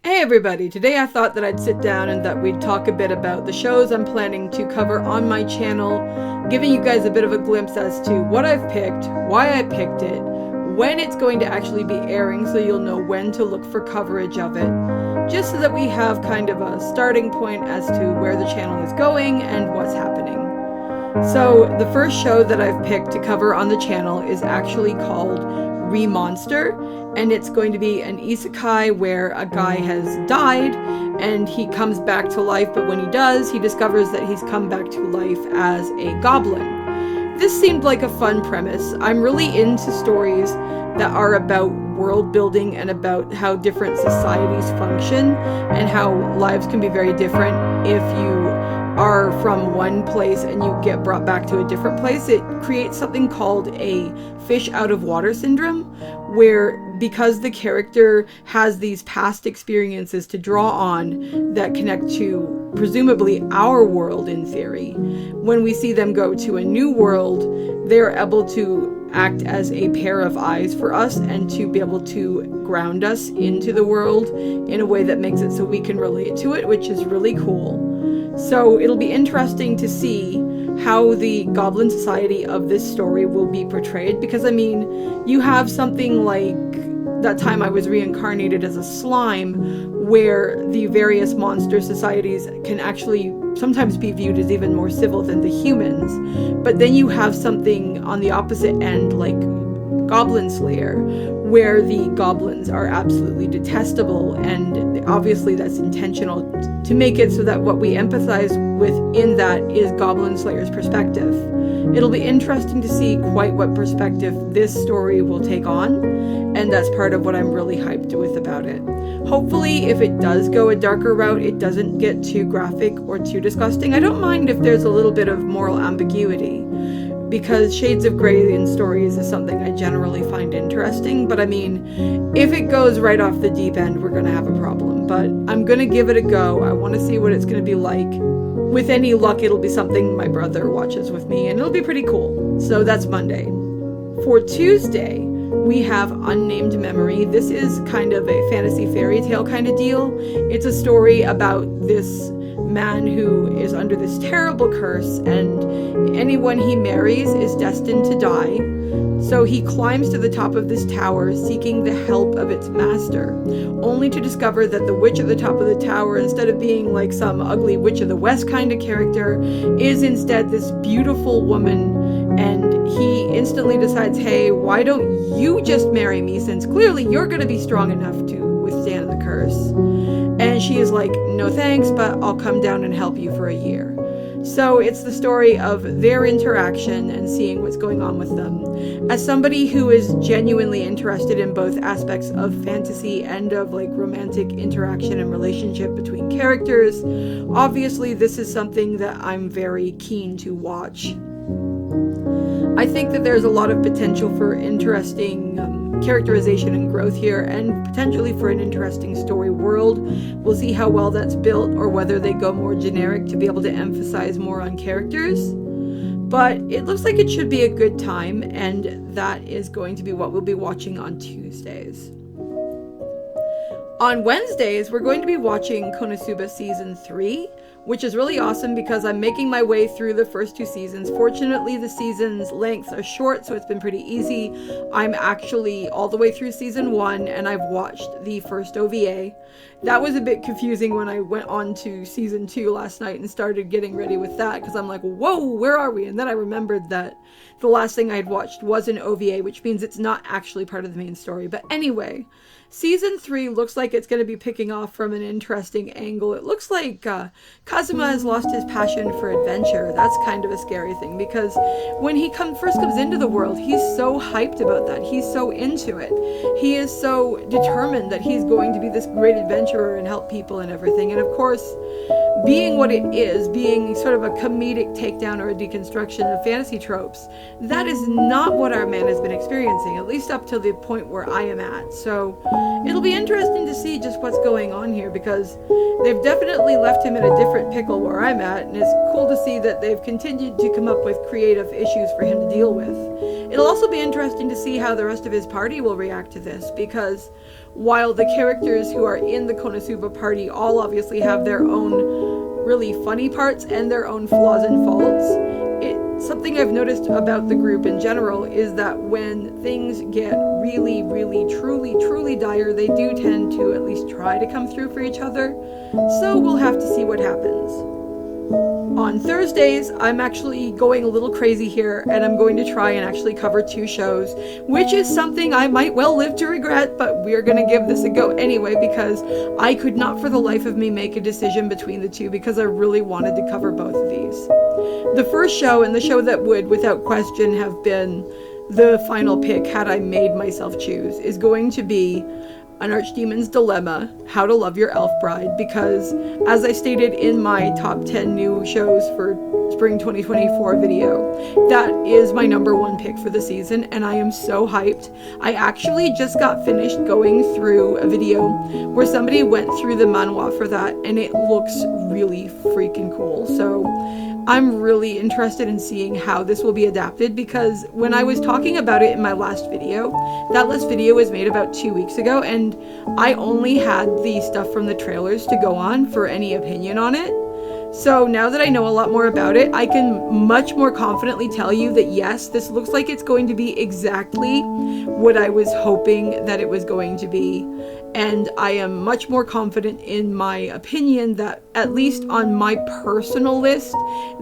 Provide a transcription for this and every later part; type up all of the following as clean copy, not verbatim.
Hey everybody, today I thought that I'd sit down and that we'd talk a bit about the shows I'm planning to cover on my channel, giving you guys a bit of a glimpse as to what I've picked, why I picked it, when it's going to actually be airing so you'll know when to look for coverage of it, just so that we have kind of a starting point as to where the channel is going and what's happening. So the first show that I've picked to cover on the channel is actually called Remonster, and it's going to be an isekai where a guy has died and he comes back to life, but when he does, he discovers that he's come back to life as a goblin. This seemed like a fun premise. I'm really into stories that are about world building and about how different societies function and how lives can be very different if you are from one place and you get brought back to a different place. It creates something called a fish out of water syndrome, where because the character has these past experiences to draw on that connect to presumably our world in theory, when we see them go to a new world, they're able to act as a pair of eyes for us and to be able to ground us into the world in a way that makes it so we can relate to it, which is really cool. So it'll be interesting to see how the goblin society of this story will be portrayed, because I mean, you have something like that time I was reincarnated as a slime, where the various monster societies can actually sometimes be viewed as even more civil than the humans. But then you have something on the opposite end like Goblin Slayer, where the goblins are absolutely detestable, and obviously that's intentional to make it so that what we empathize with in that is Goblin Slayer's perspective. It'll be interesting to see quite what perspective this story will take on, and that's part of what I'm really hyped with about it. Hopefully, if it does go a darker route, it doesn't get too graphic or too disgusting. I don't mind if there's a little bit of moral ambiguity, because shades of gray in stories is something I generally find interesting. But I mean, if it goes right off the deep end, we're gonna have a problem. But I'm gonna give it a go. I want to see what it's gonna be like. With any luck, it'll be something my brother watches with me, and it'll be pretty cool. So that's Monday. For Tuesday, we have Unnamed Memory. This is kind of a fantasy fairy tale kind of deal. It's a story about this man who is under this terrible curse, and anyone he marries is destined to die. So he climbs to the top of this tower seeking the help of its master, only to discover that the witch at the top of the tower, instead of being like some ugly Witch of the West kind of character, is instead this beautiful woman. And he instantly decides, hey, why don't you just marry me, since clearly you're going to be strong enough to withstand the curse. And she is like, no thanks, but I'll come down and help you for a year. So it's the story of their interaction and seeing what's going on with them. As somebody who is genuinely interested in both aspects of fantasy and of like romantic interaction and relationship between characters, obviously this is something that I'm very keen to watch. I think that there's a lot of potential for interesting characterization and growth here, and potentially for an interesting story world. We'll see how well that's built, or whether they go more generic to be able to emphasize more on characters. But it looks like it should be a good time, and that is going to be what we'll be watching on Tuesdays. On Wednesdays, we're going to be watching KonoSuba Season 3, which is really awesome because I'm making my way through the first 2 seasons. Fortunately, the seasons' lengths are short, so it's been pretty easy. I'm actually all the way through Season 1, and I've watched the first OVA. That was a bit confusing when I went on to Season 2 last night and started getting ready with that, because I'm like, whoa, where are we? And then I remembered that the last thing I had watched was an OVA, which means it's not actually part of the main story. But anyway, Season 3 looks like it's going to be picking off from an interesting angle. It looks like Kazuma has lost his passion for adventure. That's kind of a scary thing, because when he first comes into the world, he's so hyped about that. He's so into it. He is so determined that he's going to be this great adventurer and help people and everything. And of course, being what it is, being sort of a comedic takedown or a deconstruction of fantasy tropes, that is not what our man has been experiencing, at least up to the point where I am at. So it'll be interesting to see just what's going on here, because they've definitely left him in a different pickle where I'm at, and it's cool to see that they've continued to come up with creative issues for him to deal with. It'll also be interesting to see how the rest of his party will react to this, because while the characters who are in the KonoSuba party all obviously have their own really funny parts and their own flaws and faults, something I've noticed about the group in general is that when things get really, really, truly, truly dire, they do tend to at least try to come through for each other. So we'll have to see what happens. On Thursdays, I'm actually going a little crazy here, and I'm going to try and actually cover 2 shows, which is something I might well live to regret, but we're going to give this a go anyway, because I could not for the life of me make a decision between the 2, because I really wanted to cover both of these. The first show, and the show that would, without question, have been the final pick had I made myself choose, is going to be An Archdemon's Dilemma, How to Love Your Elf Bride, because as I stated in my top 10 new shows for spring 2024 video, that is my #1 pick for the season, and I am so hyped. I actually just got finished going through a video where somebody went through the manhwa for that, and it looks really freaking cool. So I'm really interested in seeing how this will be adapted, because when I was talking about it in my last video, that last video was made about 2 weeks ago, and I only had the stuff from the trailers to go on for any opinion on it. So now that I know a lot more about it, I can much more confidently tell you that yes, this looks like it's going to be exactly what I was hoping that it was going to be. And I am much more confident in my opinion that, at least on my personal list,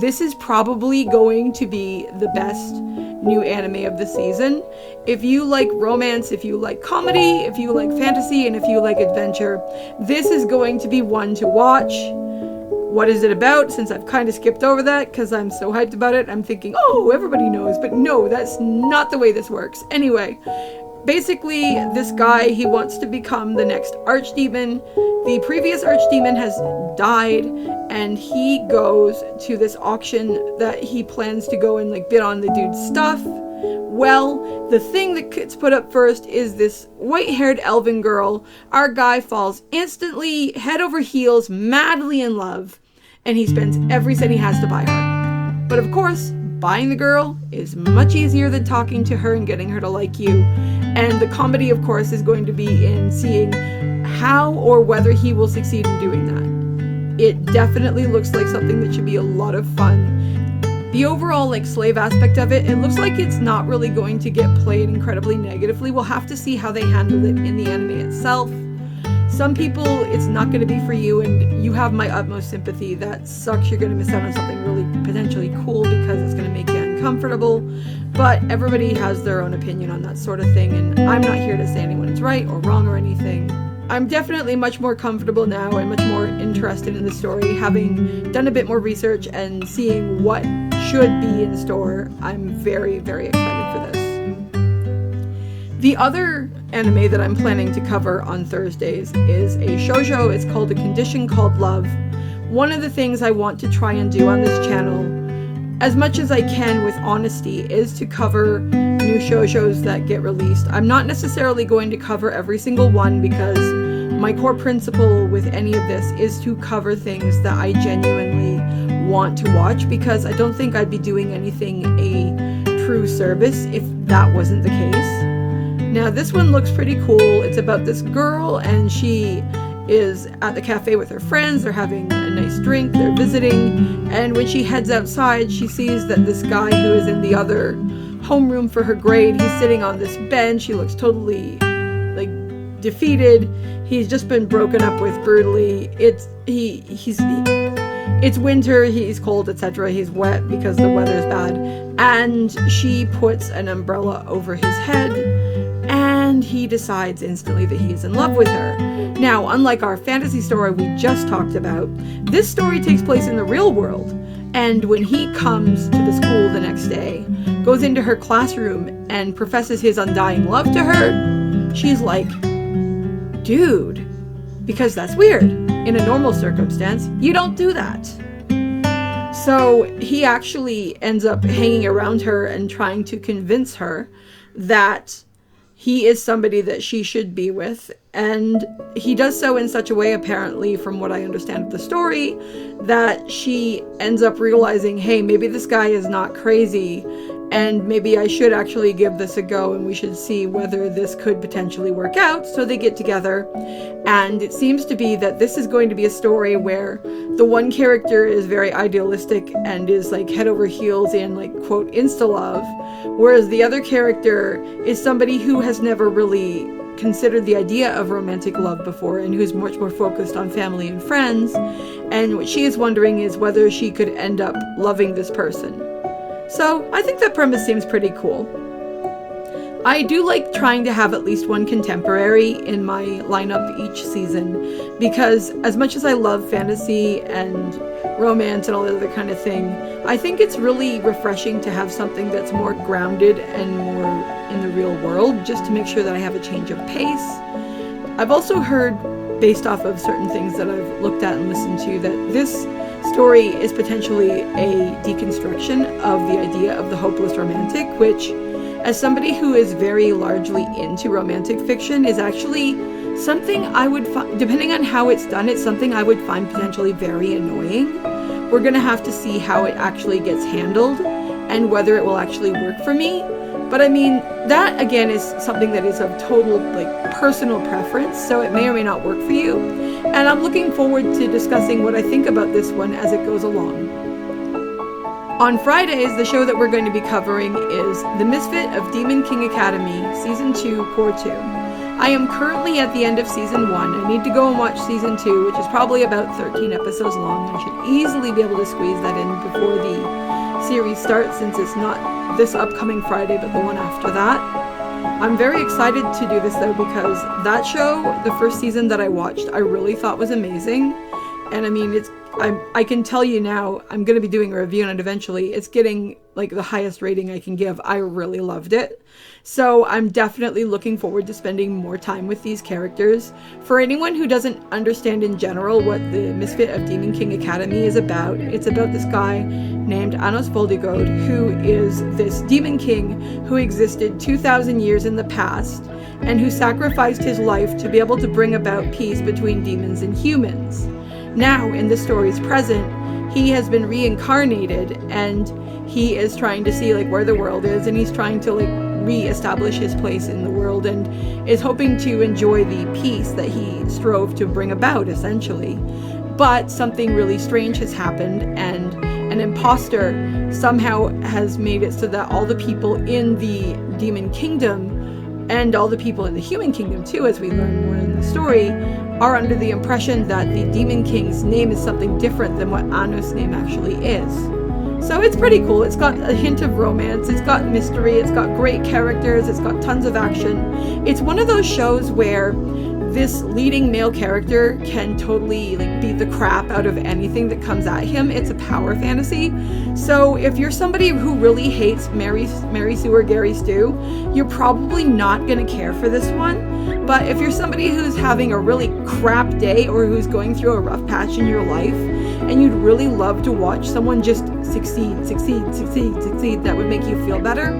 this is probably going to be the best new anime of the season. If you like romance, if you like comedy, if you like fantasy, and if you like adventure, this is going to be one to watch. What is it about? Since I've kind of skipped over that because I'm so hyped about it, I'm thinking, oh, everybody knows. But no, that's not the way this works. Anyway, basically, this guy, he wants to become the next Archdemon. The previous Archdemon has died, and he goes to this auction that he plans to go and like bid on the dude's stuff. Well, the thing that gets put up first is this white-haired elven girl. Our guy falls instantly, head over heels, madly in love, and he spends every cent he has to buy her. But of course, buying the girl is much easier than talking to her and getting her to like you. And the comedy, of course, is going to be in seeing how or whether he will succeed in doing that. It definitely looks like something that should be a lot of fun. The overall slave aspect of it, it looks like it's not really going to get played incredibly negatively. We'll have to see how they handle it in the anime itself. Some people, it's not going to be for you, and you have my utmost sympathy. That sucks. You're going to miss out on something really potentially cool because it's going to make you uncomfortable. But everybody has their own opinion on that sort of thing, and I'm not here to say anyone is right or wrong or anything. I'm definitely much more comfortable now and much more interested in the story, having done a bit more research and seeing what should be in store. I'm very, very excited for this. The other anime that I'm planning to cover on Thursdays is a shoujo. It's called A Condition Called Love. One of the things I want to try and do on this channel, as much as I can with honesty, is to cover new shoujos that get released. I'm not necessarily going to cover every single one, because my core principle with any of this is to cover things that I genuinely want to watch, because I don't think I'd be doing anything a true service if that wasn't the case. Now, this one looks pretty cool. It's about this girl, and she is at the cafe with her friends. They're having a nice drink, they're visiting, and when she heads outside, she sees that this guy who is in the other homeroom for her grade, he's sitting on this bench. He looks totally defeated. He's just been broken up with brutally. It's winter, he's cold, etc. He's wet because the weather is bad, and she puts an umbrella over his head, and he decides instantly that he is in love with her. Now, unlike our fantasy story we just talked about, this story takes place in the real world, and when he comes to the school the next day, goes into her classroom and professes his undying love to her, she's like, dude, because that's weird. In a normal circumstance, you don't do that. So he actually ends up hanging around her and trying to convince her that he is somebody that she should be with. And he does so in such a way, apparently, from what I understand of the story, that she ends up realizing, hey, maybe this guy is not crazy. and maybe I should actually give this a go, and we should see whether this could potentially work out. So they get together, and it seems to be that this is going to be a story where the one character is very idealistic and is like head over heels in like quote insta-love, whereas the other character is somebody who has never really considered the idea of romantic love before, and who's much more focused on family and friends, and what she is wondering is whether she could end up loving this person. So I think that premise seems pretty cool. I do like trying to have at least one contemporary in my lineup each season, because as much as I love fantasy and romance and all that other kind of thing, I think it's really refreshing to have something that's more grounded and more in the real world, just to make sure that I have a change of pace. I've also heard, based off of certain things that I've looked at and listened to, that this story is potentially a deconstruction of the idea of the hopeless romantic, which, as somebody who is very largely into romantic fiction, is actually something I would find, depending on how it's done, it's something I would find potentially very annoying. We're gonna have to see how it actually gets handled and whether it will actually work for me. But I mean, that again is something that is of total like personal preference, so it may or may not work for you. And I'm looking forward to discussing what I think about this one as it goes along. On Fridays, the show that we're going to be covering is The Misfit of Demon King Academy, Season 2, Core 2. I am currently at the end of Season 1. I need to go and watch Season 2, which is probably about 13 episodes long. I should easily be able to squeeze that in before the series starts, since it's not this upcoming Friday, but the one after that. I'm very excited to do this, though, because that show, the first season that I watched, I really thought was amazing. And I mean, I can tell you now, I'm going to be doing a review on it eventually. It's getting like the highest rating I can give. I really loved it. So I'm definitely looking forward to spending more time with these characters. For anyone who doesn't understand in general what the Misfit of Demon King Academy is about, it's about this guy named Anos Voldigod, who is this demon king who existed 2,000 years in the past, and who sacrificed his life to be able to bring about peace between demons and humans. Now, in the story's present, he has been reincarnated, and he is trying to see like where the world is, and he's trying to like re-establish his place in the world, and is hoping to enjoy the peace that he strove to bring about, essentially. But something really strange has happened, and an imposter somehow has made it so that all the people in the demon kingdom, and all the people in the human kingdom too, as we learn more in the story, are under the impression that the Demon King's name is something different than what Anos' name actually is. So it's pretty cool. It's got a hint of romance, it's got mystery, it's got great characters, it's got tons of action. It's one of those shows where this leading male character can totally like beat the crap out of anything that comes at him. It's a power fantasy. So if you're somebody who really hates Mary Sue or Gary Stu, you're probably not gonna care for this one. But if you're somebody who's having a really crap day, or who's going through a rough patch in your life, and you'd really love to watch someone just succeed, that would make you feel better,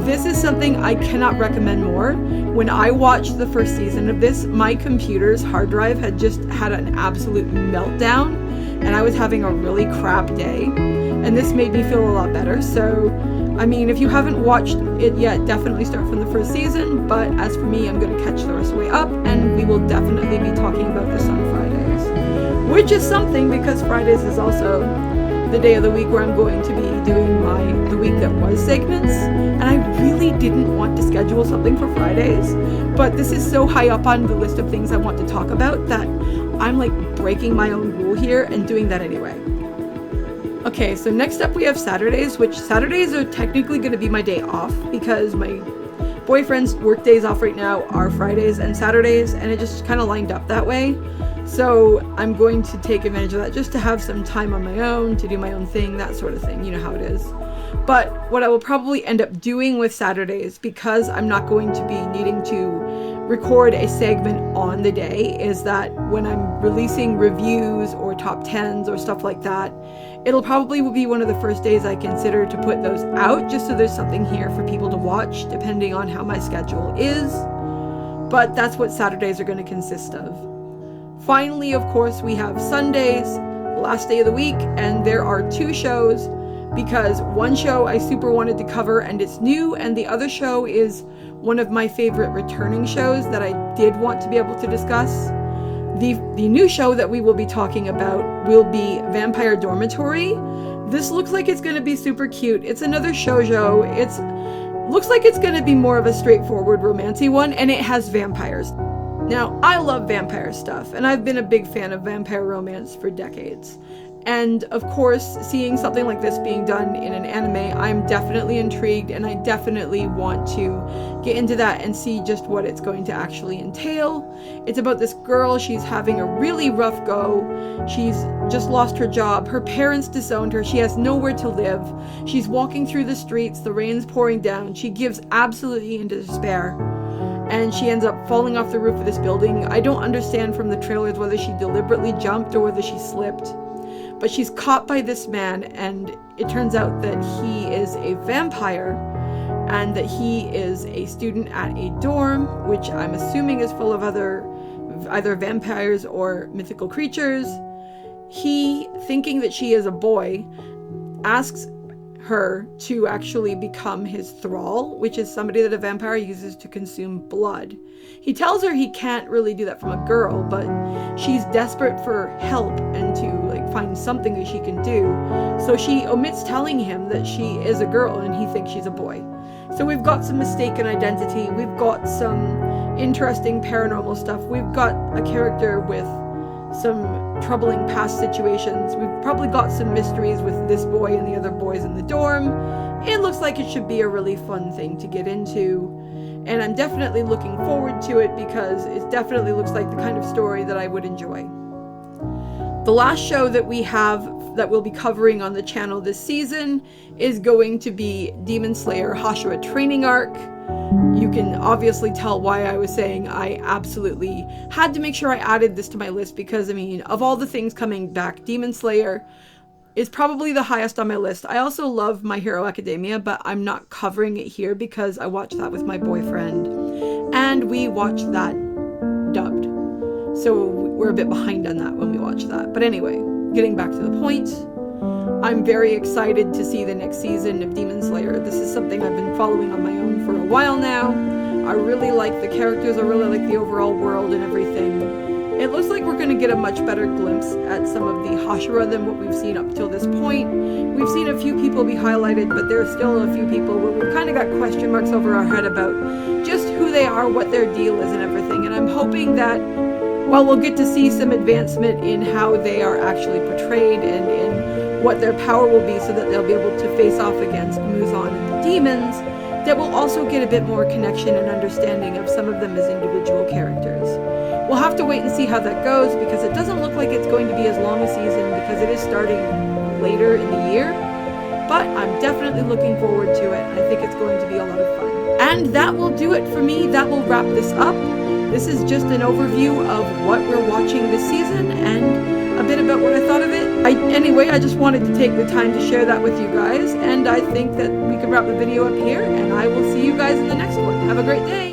this is something I cannot recommend more. When I watched the first season of this, my computer's hard drive had just had an absolute meltdown, and I was having a really crap day, and this made me feel a lot better. So I mean, if you haven't watched it yet, definitely start from the first season, but as for me, I'm going to catch the rest of the way up, and we will definitely be talking about this on Fridays. Which is something, because Fridays is also the day of the week where I'm going to be doing my The Week That Was segments, and I really didn't want to schedule something for Fridays, but this is so high up on the list of things I want to talk about that I'm like breaking my own rule here and doing that anyway. Okay, so next up we have Saturdays, which Saturdays are technically going to be my day off, because my boyfriend's work days off right now are Fridays and Saturdays, and it just kind of lined up that way. So I'm going to take advantage of that just to have some time on my own, to do my own thing, that sort of thing, you know how it is. But what I will probably end up doing with Saturdays, because I'm not going to be needing to record a segment on the day, is that when I'm releasing reviews or top 10s or stuff like that, it'll probably be one of the first days I consider to put those out, just so there's something here for people to watch, depending on how my schedule is. But that's what Saturdays are going to consist of. Finally, of course, we have Sundays, last day of the week, and there are two shows because one show I super wanted to cover and it's new, and the other show is one of my favorite returning shows that I did want to be able to discuss. The new show that we will be talking about will be Vampire Dormitory. This looks like it's going to be super cute. It's another shoujo. Looks like it's going to be more of a straightforward romancy one, and it has vampires. Now, I love vampire stuff, and I've been a big fan of vampire romance for decades. And of course, seeing something like this being done in an anime, I'm definitely intrigued, and I definitely want to get into that and see just what it's going to actually entail. It's about this girl. She's having a really rough go. She's just lost her job. Her parents disowned her. She has nowhere to live. She's walking through the streets. The rain's pouring down. She gives absolutely into despair, and she ends up falling off the roof of this building. I don't understand from the trailers whether she deliberately jumped or whether she slipped. But she's caught by this man, and it turns out that he is a vampire, and that he is a student at a dorm, which I'm assuming is full of either vampires or mythical creatures. He, thinking that she is a boy, asks her to actually become his thrall, which is somebody that a vampire uses to consume blood. He tells her he can't really do that from a girl, but she's desperate for help and to find something that she can do. So she omits telling him that she is a girl and he thinks she's a boy. So we've got some mistaken identity. We've got some interesting paranormal stuff. We've got a character with some troubling past situations. We've probably got some mysteries with this boy and the other boys in the dorm. It looks like it should be a really fun thing to get into, and I'm definitely looking forward to it because it definitely looks like the kind of story that I would enjoy. The last show that we have that we'll be covering on the channel this season is going to be Demon Slayer Hashira Training Arc. You can obviously tell why I was saying I absolutely had to make sure I added this to my list, because I mean, of all the things coming back, Demon Slayer is probably the highest on my list. I also love My Hero Academia, but I'm not covering it here because I watched that with my boyfriend, and we watched that dubbed. So we're a bit behind on that when we watch that. But anyway, getting back to the point, I'm very excited to see the next season of Demon Slayer. This is something I've been following on my own for a while now. I really like the characters, I really like the overall world and everything. It looks like we're going to get a much better glimpse at some of the Hashira than what we've seen up till this point. We've seen a few people be highlighted, but there are still a few people where we've kind of got question marks over our head about just who they are, what their deal is and everything. And I'm hoping that while we'll get to see some advancement in how they are actually portrayed and in what their power will be so that they'll be able to face off against Muzan and the demons, that we'll also get a bit more connection and understanding of some of them as individual characters. We'll have to wait and see how that goes, because it doesn't look like it's going to be as long a season because it is starting later in the year. But I'm definitely looking forward to it, and I think it's going to be a lot of fun. And that will do it for me. That will wrap this up. This is just an overview of what we're watching this season and a bit about what I thought of it. Anyway, I just wanted to take the time to share that with you guys, and I think that we can wrap the video up here, and I will see you guys in the next one. Have a great day!